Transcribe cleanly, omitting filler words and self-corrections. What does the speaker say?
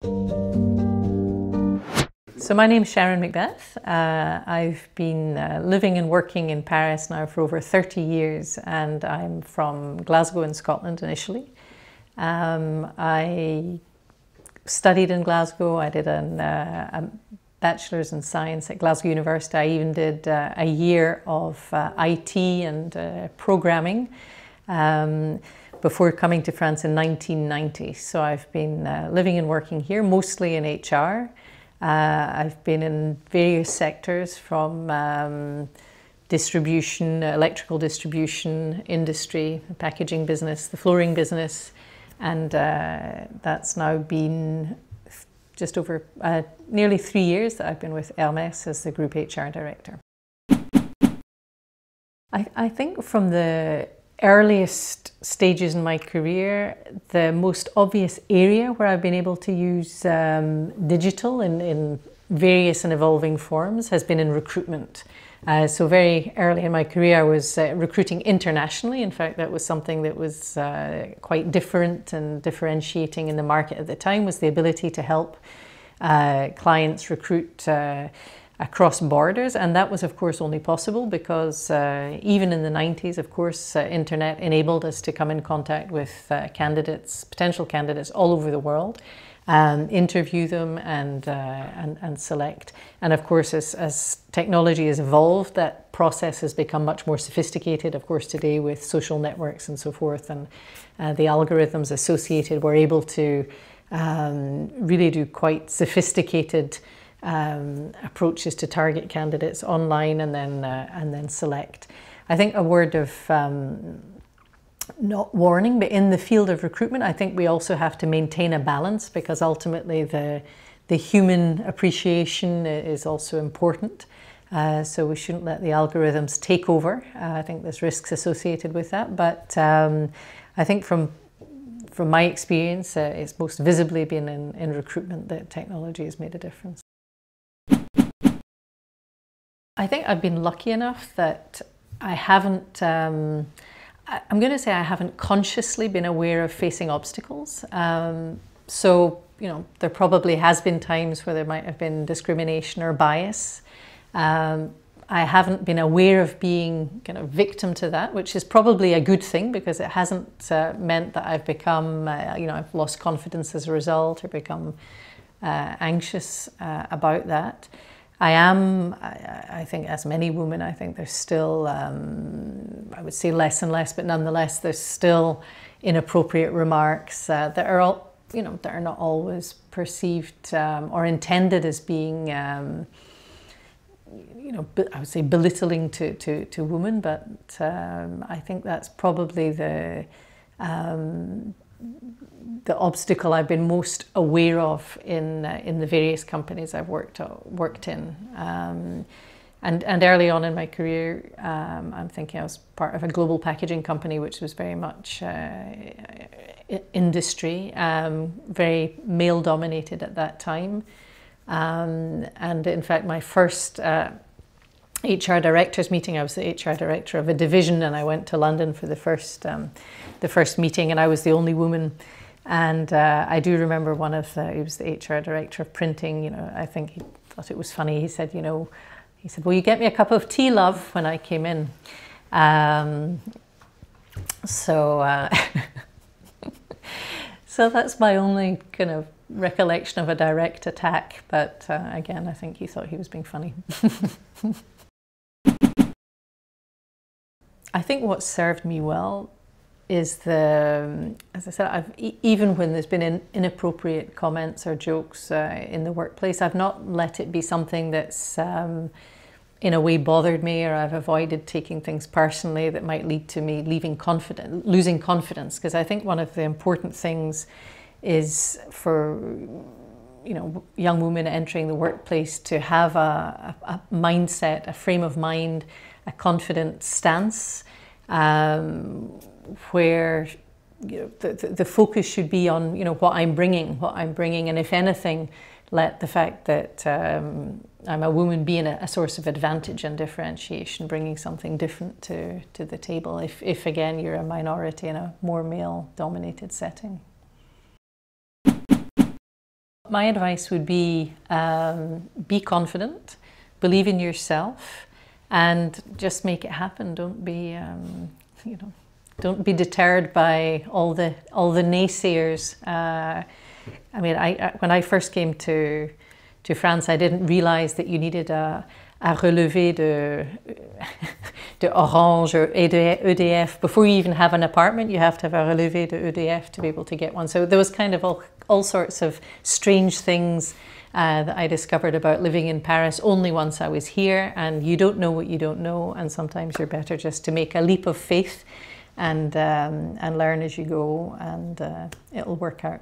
So my name is Sharon MacBeath. I've been living and working in Paris now for over 30 years, and I'm from Glasgow in Scotland initially. I studied in Glasgow. I did a bachelor's in science at Glasgow University. I even did a year of IT and programming before coming to France in 1990. So I've been living and working here, mostly in HR. I've been in various sectors from distribution, electrical distribution, industry, the packaging business, the flooring business, and that's now been just over nearly 3 years that I've been with Hermès as the Group HR Director. I think from the earliest stages in my career, the most obvious area where I've been able to use digital in various and evolving forms has been in recruitment. So very early in my career, I was recruiting internationally. In fact, that was something that was quite different and differentiating in the market at the time, was the ability to help clients recruit across borders, and that was of course only possible because even in the 90s, of course, internet enabled us to come in contact with candidates, potential candidates all over the world, interview them and select. And of course, as technology has evolved, that process has become much more sophisticated. Of course, today with social networks and so forth, and the algorithms associated, we're able to really do quite sophisticated approaches to target candidates online and then select. I think a word of not warning, but in the field of recruitment, I think we also have to maintain a balance, because ultimately the human appreciation is also important. So we shouldn't let the algorithms take over. I think there's risks associated with that, but I think from my experience, it's most visibly been in recruitment that technology has made a difference. I think I've been lucky enough that I haven't, I'm going to say I haven't consciously been aware of facing obstacles. So, you know, there probably has been times where there might have been discrimination or bias. I haven't been aware of being kind of victim to that, which is probably a good thing, because it hasn't meant that I've become, you know, I've lost confidence as a result or become anxious about that. I think as many women, I think there's still, I would say less and less, but nonetheless, there's still inappropriate remarks that are all, you know, that are not always perceived or intended as being, you know, I would say belittling to women, but I think that's probably the obstacle I've been most aware of in the various companies I've worked in. And early on in my career, I'm thinking I was part of a global packaging company, which was very much industry, very male-dominated at that time. And in fact, my first HR directors meeting, I was the HR director of a division, and I went to London for the first meeting, and I was the only woman. And I do remember one of he was the HR director of printing, you know, I think he thought it was funny. He said, you know, will you get me a cup of tea, love, when I came in? So that's my only kind of recollection of a direct attack. But again, I think he thought he was being funny. I think what served me well is as I said, even when there's been inappropriate comments or jokes in the workplace, I've not let it be something that's in a way bothered me, or I've avoided taking things personally that might lead to me losing confidence. Because I think one of the important things is for, you know, young women entering the workplace to have a mindset, a frame of mind, a confident stance, where, you know, the focus should be on, you know, what I'm bringing, and if anything, let the fact that I'm a woman be a source of advantage and differentiation, bringing something different to the table. If again you're a minority in a more male-dominated setting. my advice would be confident, believe in yourself, and just make it happen. Don't be, you know, don't be deterred by all the naysayers. I mean, when I first came to France, I didn't realize that you needed a relevé de Orange or EDF. Before you even have an apartment, you have to have a relevé de EDF to be able to get one. So there was kind of all sorts of strange things that I discovered about living in Paris only once I was here. And you don't know what you don't know, and sometimes you're better just to make a leap of faith and learn as you go, and it'll work out.